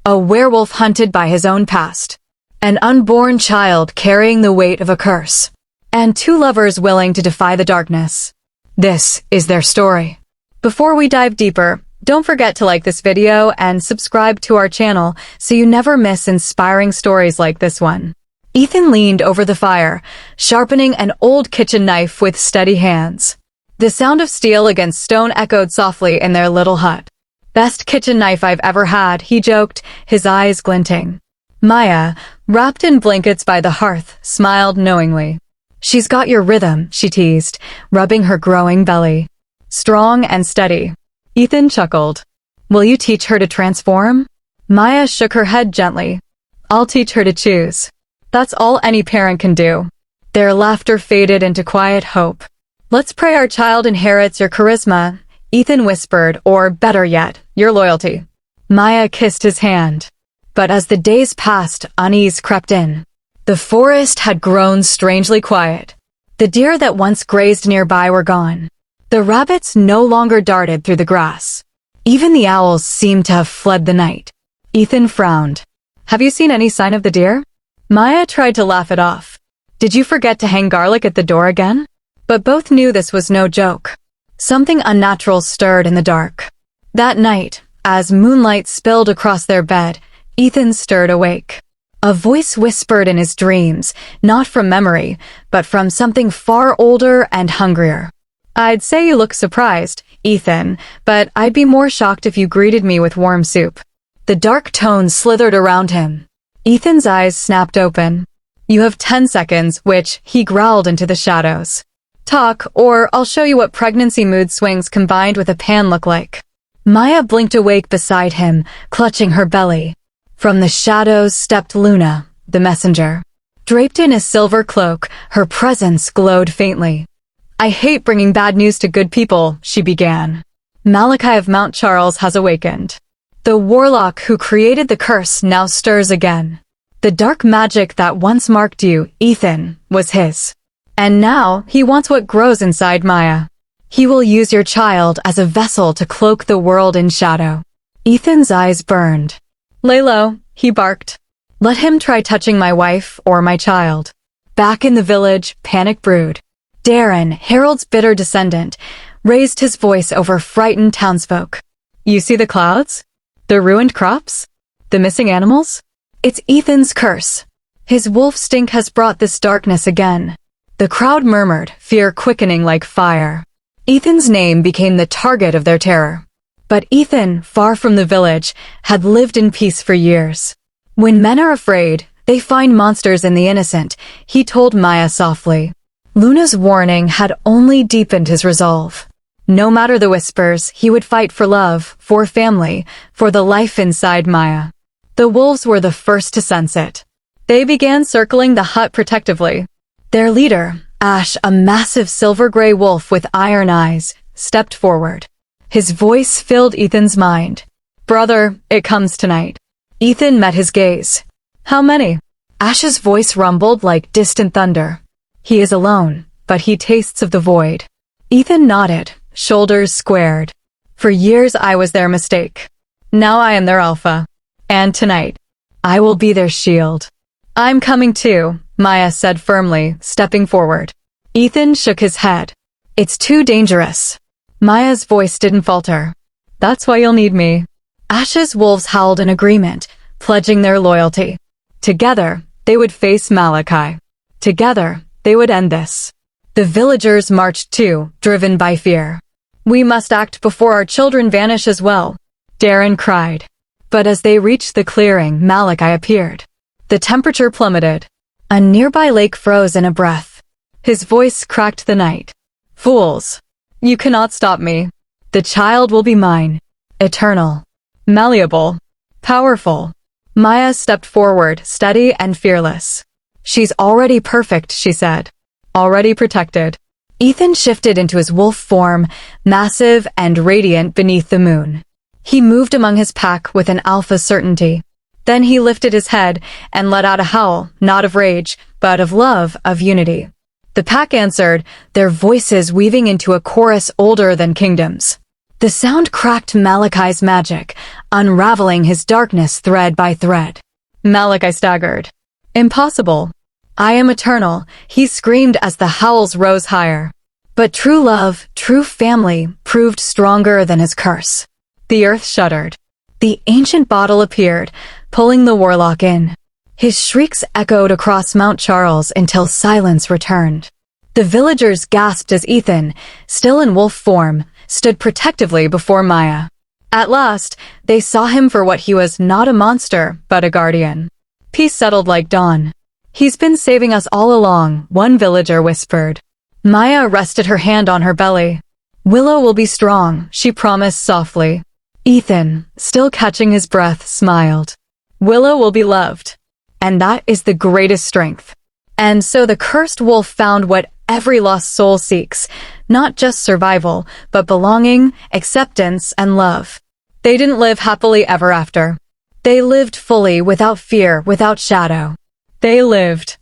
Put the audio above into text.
A werewolf hunted by his own past. An unborn child carrying the weight of a curse. And two lovers willing to defy the darkness. This is their story. Before we dive deeper, don't forget to like this video and subscribe to our channel so you never miss inspiring stories like this one. Ethan leaned over the fire, sharpening an old kitchen knife with steady hands. The sound of steel against stone echoed softly in their little hut. "Best kitchen knife I've ever had," he joked, his eyes glinting. Maya, wrapped in blankets by the hearth, smiled knowingly. "She's got your rhythm," she teased, rubbing her growing belly. "Strong and steady." Ethan chuckled. "Will you teach her to transform?" Maya shook her head gently. "I'll teach her to choose. That's all any parent can do." Their laughter faded into quiet hope. "Let's pray our child inherits your charisma," Ethan whispered, "or better yet, your loyalty." Maya kissed his hand. But as the days passed, unease crept in. The forest had grown strangely quiet. The deer that once grazed nearby were gone. The rabbits no longer darted through the grass. Even the owls seemed to have fled the night. Ethan frowned. "Have you seen any sign of the deer?" Maya tried to laugh it off. "Did you forget to hang garlic at the door again?" But both knew this was no joke. Something unnatural stirred in the dark. That night, as moonlight spilled across their bed, Ethan stirred awake. A voice whispered in his dreams, not from memory, but from something far older and hungrier. "I'd say you look surprised, Ethan, but I'd be more shocked if you greeted me with warm soup." The dark tones slithered around him. Ethan's eyes snapped open. "You have 10 seconds, which he growled into the shadows. Talk, or I'll show you what pregnancy mood swings combined with a pan look like." Maya blinked awake beside him, clutching her belly. From the shadows stepped Luna, the messenger. Draped in a silver cloak, her presence glowed faintly. "I hate bringing bad news to good people," she began. "Malachi of Mount Charles has awakened. The warlock who created the curse now stirs again. The dark magic that once marked you, Ethan, was his. And now he wants what grows inside Maya. He will use your child as a vessel to cloak the world in shadow." Ethan's eyes burned. "Lay low," he barked. "Let him try touching my wife or my child." Back in the village, panic brewed. Darren, Harold's bitter descendant, raised his voice over frightened townsfolk. "You see the clouds? The ruined crops? The missing animals? It's Ethan's curse. His wolf stink has brought this darkness again." The crowd murmured, fear quickening like fire. Ethan's name became the target of their terror. But Ethan, far from the village, had lived in peace for years. "When men are afraid, they find monsters in the innocent," he told Maya softly. Luna's warning had only deepened his resolve. No matter the whispers, he would fight for love, for family, for the life inside Maya. The wolves were the first to sense it. They began circling the hut protectively. Their leader, Ash, a massive silver-gray wolf with iron eyes, stepped forward. His voice filled Ethan's mind. "Brother, it comes tonight." Ethan met his gaze. "How many?" Ash's voice rumbled like distant thunder. "He is alone, but he tastes of the void." Ethan nodded, shoulders squared. "For years I was their mistake. Now I am their alpha. And tonight, I will be their shield." "I'm coming too," Maya said firmly, stepping forward. Ethan shook his head. "It's too dangerous." Maya's voice didn't falter. "That's why you'll need me." Ash's wolves howled in agreement, pledging their loyalty. Together, they would face Malachi. Together, they would end this. The villagers marched too, driven by fear. "We must act before our children vanish as well," Darren cried. But as they reached the clearing, Malachi appeared. The temperature plummeted. A nearby lake froze in a breath. His voice cracked the night. "Fools! You cannot stop me. The child will be mine. Eternal. Malleable. Powerful." Maya stepped forward, steady and fearless. "She's already perfect," she said. "Already protected." Ethan shifted into his wolf form, massive and radiant beneath the moon. He moved among his pack with an alpha certainty. Then he lifted his head and let out a howl, not of rage, but of love, of unity. The pack answered, their voices weaving into a chorus older than kingdoms. The sound cracked Malachi's magic, unraveling his darkness thread by thread. Malachi staggered. Impossible. I am eternal, he screamed as the howls rose higher. But true love, true family, proved stronger than his curse. The earth shuddered. The ancient bottle appeared, pulling the warlock in. His shrieks echoed across Mount Charles until silence returned. The villagers gasped as Ethan, still in wolf form, stood protectively before Maya. At last, they saw him for what he was, not a monster, but a guardian. Peace settled like dawn. He's been saving us all along, one villager whispered. Maya rested her hand on her belly. Willow will be strong, she promised softly. Ethan, still catching his breath, smiled. Willow will be loved. And that is the greatest strength. And so the cursed wolf found what every lost soul seeks, not just survival, but belonging, acceptance, and love. They didn't live happily ever after. They lived fully, without fear, without shadow. They lived